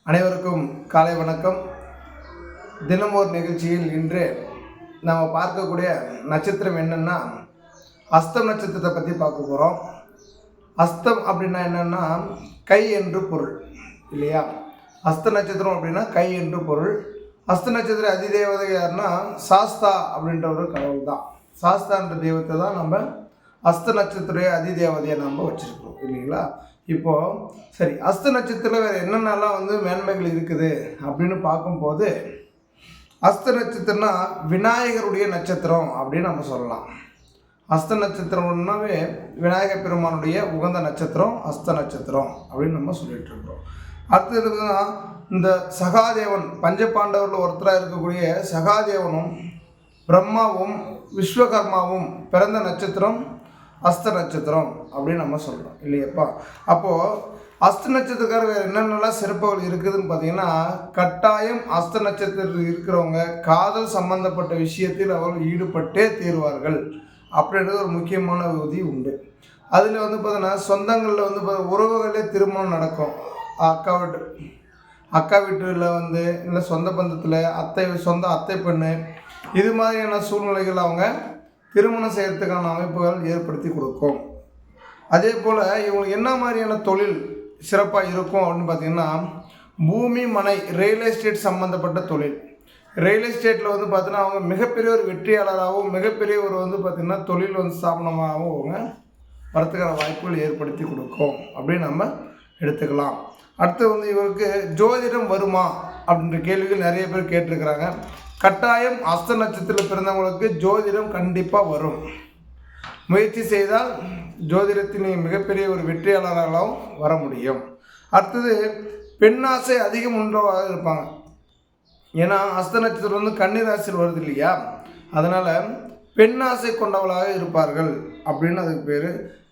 அனைவருக்கும் காலை வணக்கம். தினமோர் நிகழ்ச்சியில் இன்று நாம் பார்க்கக்கூடிய நட்சத்திரம் என்னென்னா அஸ்தம் நட்சத்திரத்தை பற்றி பார்க்க போகிறோம். அஸ்தம் அப்படின்னா என்னென்னா கை என்று பொருள் இல்லையா? அஸ்த நட்சத்திரம் அப்படின்னா கை என்று பொருள். அஸ்த நட்சத்திர அதிதேவதை யாருன்னா சாஸ்தா அப்படின்ற ஒரு கடவுள் தான். சாஸ்தான்ற தெய்வத்தை தான் நம்ம அஸ்த நட்சத்திர அதிதேவதையை நம்ம வச்சுருக்கோம் இல்லைங்களா? இப்போது சரி, அஸ்த நட்சத்திரத்தில் வேறு என்னென்னலாம் மேன்மைகள் இருக்குது அப்படின்னு பார்க்கும்போது, அஸ்த நட்சத்திரம்னா விநாயகருடைய நட்சத்திரம் அப்படின்னு நம்ம சொல்லலாம். அஸ்த நட்சத்திரம்னாவே விநாயகர் பெருமானுடைய உகந்த நட்சத்திரம் அஸ்த நட்சத்திரம் அப்படின்னு நம்ம சொல்லிட்டு இருக்கிறோம். அடுத்ததுன்னா இந்த சகாதேவன் பஞ்சபாண்டவரில் ஒருத்தராக இருக்கக்கூடிய சகாதேவனும் பிரம்மாவும் விஸ்வகர்மாவும் பிறந்த நட்சத்திரம் அஸ்த நட்சத்திரம் அப்படின்னு நம்ம சொல்கிறோம் இல்லையப்பா? அப்போது அஸ்த நட்சத்திரக்காரர் வேறு என்னென்னலாம் சிறப்புகள் இருக்குதுன்னு பார்த்தீங்கன்னா, கட்டாயம் அஸ்த நட்சத்திரத்தில் இருக்கிறவங்க காதல் சம்பந்தப்பட்ட விஷயத்தில் அவர்கள் ஈடுபட்டே தீர்வார்கள் அப்படின்றது ஒரு முக்கியமான விதி உண்டு. அதில் பார்த்தீங்கன்னா சொந்தங்களில் உறவுகளே திருமணம் நடக்கும். அக்கா வீட்டில் இல்லை சொந்த பந்தத்தில் சொந்த அத்தை பெண்ணு இது மாதிரியான சூழ்நிலைகள் அவங்க திருமணம் செய்கிறதுக்கான அமைப்புகள் ஏற்படுத்தி கொடுக்கும். அதே போல் இவங்களுக்கு என்ன மாதிரியான தொழில் சிறப்பாக இருக்கும் அப்படின்னு பார்த்திங்கன்னா, பூமி மனை ரியல் எஸ்டேட் சம்மந்தப்பட்ட தொழில். ரியல் எஸ்டேட்டில் பார்த்தீங்கன்னா அவங்க மிகப்பெரிய ஒரு வெற்றியாளராகவும் மிகப்பெரிய ஒரு பார்த்திங்கன்னா தொழில் ஸ்தாபனமாகவும் அவங்க வரத்துக்கான வாய்ப்புகள் ஏற்படுத்தி கொடுக்கும் அப்படின்னு நம்ம எடுத்துக்கலாம். அடுத்து இவருக்கு ஜோதிடம் வருமா அப்படின்ற கேள்விகள் நிறைய பேர் கேட்டிருக்கிறாங்க. கட்டாயம் அஸ்த நட்சத்திரத்தில் பிறந்தவங்களுக்கு ஜோதிடம் கண்டிப்பாக வரும். முயற்சி செய்தால் ஜோதிடத்தின் மிகப்பெரிய ஒரு வெற்றியாளர்களாகவும் வர முடியும். அடுத்தது பெண்ணாசை அதிகம் உண்டவாக இருப்பாங்க. ஏன்னா அஸ்த நட்சத்திரம் கன்னிராசியில் வருது இல்லையா? அதனால் பெண்ணாசை கொண்டவளாக இருப்பார்கள் அப்படின்னு அதுக்கு பேர்.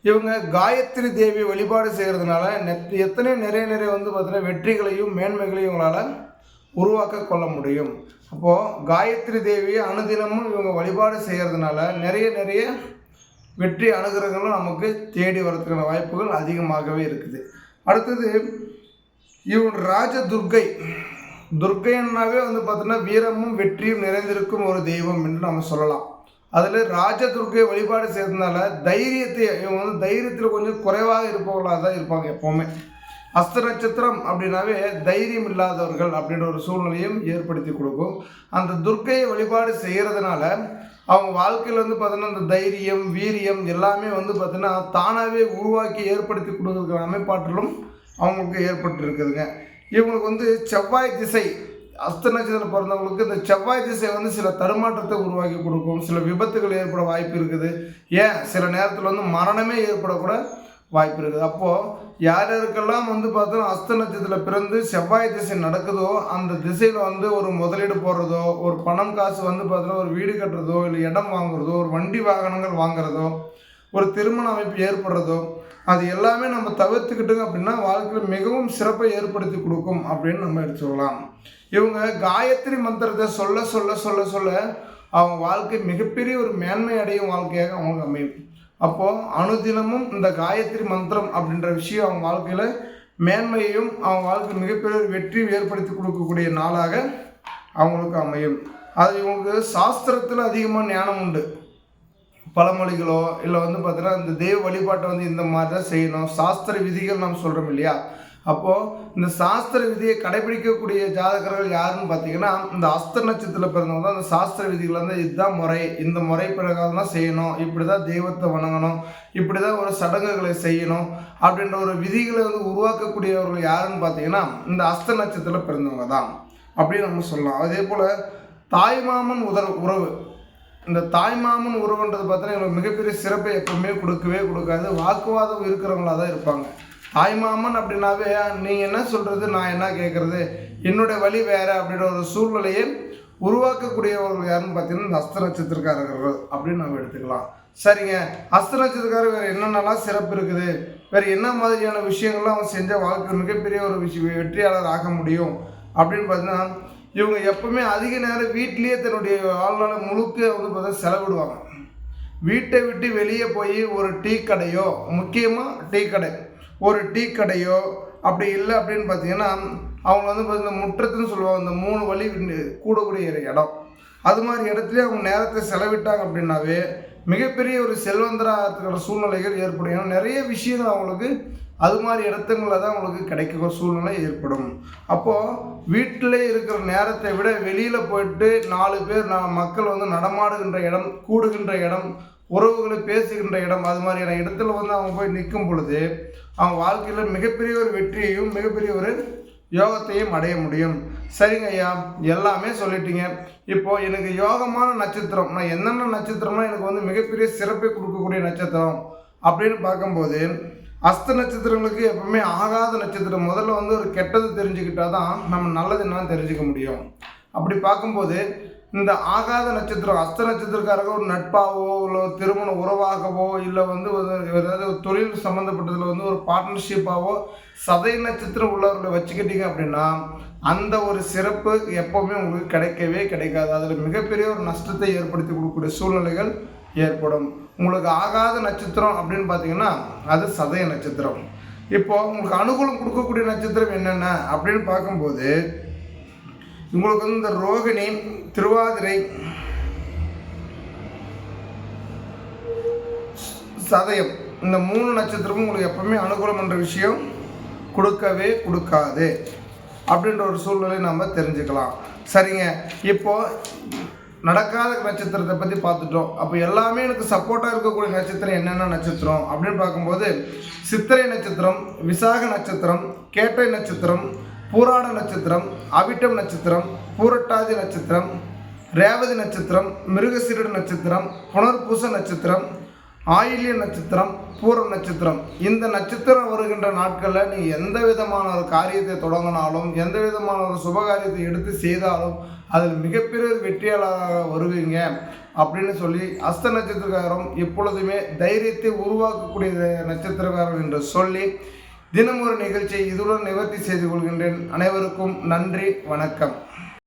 இவங்க காயத்ரி தேவி வழிபாடு செய்கிறதுனால நிறைய பார்த்தீங்கன்னா வெற்றிகளையும் மேன்மைகளையும் இவங்களால் உருவாக்க கொள்ள முடியும். அப்போது காயத்ரி தேவியை அனுதினமும் இவங்க வழிபாடு செய்கிறதுனால நிறைய வெற்றி அனுகிரகங்களும் நமக்கு தேடி வரதுக்கான வாய்ப்புகள் அதிகமாகவே இருக்குது. அடுத்தது இவங்க துர்க்கைன்னாவே பார்த்தீங்கன்னா வீரமும் வெற்றியும் நிறைந்திருக்கும் ஒரு தெய்வம் என்று நம்ம சொல்லலாம். அதில் ராஜதுர்கை வழிபாடு செய்கிறதுனால இவங்க தைரியத்தில் கொஞ்சம் குறைவாக இருப்பவர்களாக தான் இருப்பாங்க எப்போவுமே. அஸ்த நட்சத்திரம் அப்படின்னாவே தைரியம் இல்லாதவர்கள் அப்படின்ற ஒரு சூழ்நிலையும் ஏற்படுத்தி கொடுக்கும். அந்த துர்க்கையை வழிபாடு செய்கிறதுனால அவங்க வாழ்க்கையில் பார்த்தீங்கன்னா அந்த தைரியம் வீரியம் எல்லாமே பார்த்தீங்கன்னா தானாகவே உருவாக்கி ஏற்படுத்தி கொடுக்குற அமைப்பாற்றலும் அவங்களுக்கு ஏற்பட்டுருக்குதுங்க. இவங்களுக்கு செவ்வாய் திசை அஸ்த நட்சத்திரம் பிறந்தவங்களுக்கு இந்த செவ்வாய் திசை சில தடுமாற்றத்தை உருவாக்கி கொடுக்கும். சில விபத்துகள் ஏற்பட வாய்ப்பு இருக்குது. ஏன் சில நேரத்தில் மரணமே ஏற்படக்கூட வாய்ப்பு இருக்குது. அப்போது யாருக்கெல்லாம் பார்த்தோன்னா அஸ்த நட்சத்திரத்தில் பிறந்து செவ்வாய் திசை நடக்குதோ அந்த திசையில் ஒரு முதலீடு போடுறதோ ஒரு பணம் காசு பார்த்தோன்னா ஒரு வீடு கட்டுறதோ இல்லை இடம் வாங்குறதோ ஒரு வண்டி வாகனங்கள் வாங்குறதோ ஒரு திருமண அமைப்பு ஏற்படுறதோ அது எல்லாமே நம்ம தவிர்த்துக்கிட்டோங்க அப்படின்னா வாழ்க்கையில் மிகவும் சிறப்பை ஏற்படுத்தி கொடுக்கும் அப்படின்னு நம்ம எடுத்துக்கலாம். இவங்க காயத்ரி மந்திரத்தை சொல்ல சொல்ல சொல்ல சொல்ல அவங்க வாழ்க்கை மிகப்பெரிய ஒரு மேன்மை அடையும் வாழ்க்கையாக அவங்களுக்கு அமையும். அப்போது அனுதினமும் இந்த காயத்ரி மந்திரம் அப்படின்ற விஷயம் அவங்க வாழ்க்கையில் மேன்மையையும் அவங்க வாழ்க்கை மிகப்பெரிய வெற்றி ஏற்படுத்தி கொடுக்கக்கூடிய நாளாக அவங்களுக்கு அமையும். அது இவங்களுக்கு சாஸ்திரத்தில் அதிகமாக ஞானம் உண்டு. பழமொழிகளோ இல்லை பார்த்தீங்கன்னா இந்த தெய்வ வழிபாட்டை இந்த மாதிரி தான் செய்யணும், சாஸ்திர விதிகள் நம்ம சொல்கிறோம் இல்லையா? அப்போது இந்த சாஸ்திர விதியை கடைபிடிக்கக்கூடிய ஜாதகர்கள் யாருன்னு பார்த்தீங்கன்னா இந்த அஸ்த நட்சத்திரத்தில் பிறந்தவங்க தான் அந்த சாஸ்திர விதிகள் இதுதான் முறை, இந்த முறை பிரகாரம் தான் செய்யணும், இப்படி தான் தெய்வத்தை வணங்கணும், இப்படி தான் ஒரு சடங்குகளை செய்யணும் அப்படின்ற ஒரு விதிகளை உருவாக்கக்கூடியவர்கள் யாருன்னு பார்த்தீங்கன்னா இந்த அஸ்த நட்சத்திரத்தில் பிறந்தவங்க தான் அப்படின்னு நம்ம சொல்லலாம். அதே போல் தாய்மாமன் உறவு, இந்த தாய்மாமன் உறவுன்றது பார்த்தீங்கன்னா இவங்களுக்கு மிகப்பெரிய சிறப்பை எப்பவுமே கொடுக்கவே கொடுக்காது. வாக்குவாதம் இருக்கிறவங்களாக தான் இருப்பாங்க. தாய்மாமன் அப்படின்னாவே நீங்கள் என்ன சொல்கிறது நான் என்ன கேட்குறது, என்னுடைய வழி வேறு அப்படின்ற ஒரு சூழ்நிலையை உருவாக்கக்கூடியவர்கள் யாருன்னு பார்த்தீங்கன்னா இந்த அஸ்த நட்சத்திரக்காரர்கள் அப்படின்னு நம்ம எடுத்துக்கலாம். சரிங்க, அஸ்த நட்சத்திரக்காரர் வேறு என்னென்னலாம் சிறப்பு இருக்குது, வேறு என்ன மாதிரியான விஷயங்கள்லாம் அவங்க செஞ்ச வாழ்க்கை மிகப்பெரிய ஒரு வெற்றியாளர் ஆக முடியும் அப்படின்னு பார்த்தீங்கன்னா, இவங்க எப்பவுமே அதிக நேரம் வீட்லேயே தன்னுடைய வாழ்நாளை முழுக்க பார்த்தா செலவிடுவாங்க. வீட்டை விட்டு வெளியே போய் ஒரு டீ கடையோ, முக்கியமாக டீ கடை, ஒரு டீ கடையோ அப்படி இல்லை அப்படின்னு பார்த்தீங்கன்னா அவங்க வந்து பார்த்தீங்கன்னா முற்றத்துன்னு சொல்லுவாங்க, இந்த 3 வழி கூடக்கூடிய இடம். அது மாதிரி இடத்துலேயே அவங்க நேரத்தை செலவிட்டாங்க அப்படின்னாவே மிகப்பெரிய ஒரு செல்வந்தராக சூழ்நிலைகள் ஏற்படும். ஏன்னா நிறைய விஷயங்கள் அவங்களுக்கு அது மாதிரி இடத்துங்களில் தான் அவங்களுக்கு கிடைக்கிற சூழ்நிலை ஏற்படும். அப்போது வீட்டிலே இருக்கிற நேரத்தை விட வெளியில் போயிட்டு 4 பேர் மக்கள் வந்து நடமாடுகின்ற இடம், கூடுகின்ற இடம், உறவுகளை பேசுகின்ற இடம், அது மாதிரியான இடத்துல வந்து அவங்க போய் நிற்கும் பொழுது அவங்க வாழ்க்கையில் மிகப்பெரிய ஒரு வெற்றியையும் மிகப்பெரிய ஒரு யோகத்தையும் அடைய முடியும். சரிங்க ஐயா, எல்லாமே சொல்லிட்டீங்க. இப்போது எனக்கு யோகமான நட்சத்திரம், நான் என்னென்ன நட்சத்திரம்னா எனக்கு வந்து மிகப்பெரிய சிறப்பை கொடுக்கக்கூடிய நட்சத்திரம் அப்படின்னு பார்க்கும்போது அஸ்த நட்சத்திரங்களுக்கு எப்பவுமே ஆகாத நட்சத்திரம். முதல்ல வந்து ஒரு கெட்டது தெரிஞ்சுக்கிட்டால் தான் நம்ம நல்லது என்னன்னு தெரிஞ்சுக்க முடியும். அப்படி பார்க்கும்போது இந்த ஆகாத நட்சத்திரம் அஸ்த நட்சத்திரக்காரங்க ஒரு நட்பாகவோ இல்லை திருமண உறவாகவோ இல்லை வந்து ஏதாவது ஒரு தொழில் சம்மந்தப்பட்டதில் வந்து ஒரு பார்ட்னர்ஷிப்பாகவோ சதய நட்சத்திரம் உள்ளவர்களை வச்சுக்கிட்டீங்க அப்படின்னா அந்த ஒரு சிறப்பு எப்போவுமே உங்களுக்கு கிடைக்கவே கிடைக்காது. அதில் மிகப்பெரிய ஒரு நஷ்டத்தை ஏற்படுத்தி கொடுக்கக்கூடிய சூழ்நிலைகள் ஏற்படும். உங்களுக்கு ஆகாத நட்சத்திரம் அப்படின்னு பார்த்தீங்கன்னா அது சதய நட்சத்திரம். இப்போது உங்களுக்கு அனுகூலம் கொடுக்கக்கூடிய நட்சத்திரம் என்னென்ன அப்படின்னு பார்க்கும்போது உங்களுக்கு வந்து இந்த ரோகிணி, திருவாதிரை, சதயம், இந்த 3 நட்சத்திரமும் உங்களுக்கு எப்பவுமே அனுகூலம் என்ற விஷயம் கொடுக்கவே கொடுக்காது அப்படின்ற ஒரு சூழ்நிலை நம்ம தெரிஞ்சுக்கலாம். சரிங்க, இப்போது நடக்காத நட்சத்திரத்தை பற்றி பார்த்துட்டோம். அப்போ எல்லாமே எனக்கு சப்போர்ட்டாக இருக்கக்கூடிய நட்சத்திரம் என்னென்ன நட்சத்திரம் அப்படின்னு பார்க்கும்போது சித்திரை நட்சத்திரம், விசாக நட்சத்திரம், கேட்டை நட்சத்திரம், பூராட நட்சத்திரம், அவிட்டம் நட்சத்திரம், பூரட்டாதி நட்சத்திரம், ரேவதி நட்சத்திரம், மிருகசீரிட நட்சத்திரம், புனர்பூச நட்சத்திரம், ஆயில்ய நட்சத்திரம், பூரம் நட்சத்திரம். இந்த நட்சத்திரம் வருகின்ற நாட்களில் நீங்கள் எந்த விதமான ஒரு காரியத்தை தொடங்கினாலும் எந்த விதமான ஒரு சுபகாரியத்தை எடுத்து செய்தாலும் அதில் மிகப்பெரிய ஒரு வெற்றியாளராக வருவீங்க அப்படின்னு சொல்லி அஸ்த நட்சத்திரக்காரம் எப்பொழுதுமே தைரியத்தை உருவாக்கக்கூடிய நட்சத்திரக்காரர் என்று சொல்லி தினம் ஒரு நிகழ்ச்சியை இதுடன் நிவர்த்தி செய்து கொள்கின்றேன். அனைவருக்கும் நன்றி, வணக்கம்.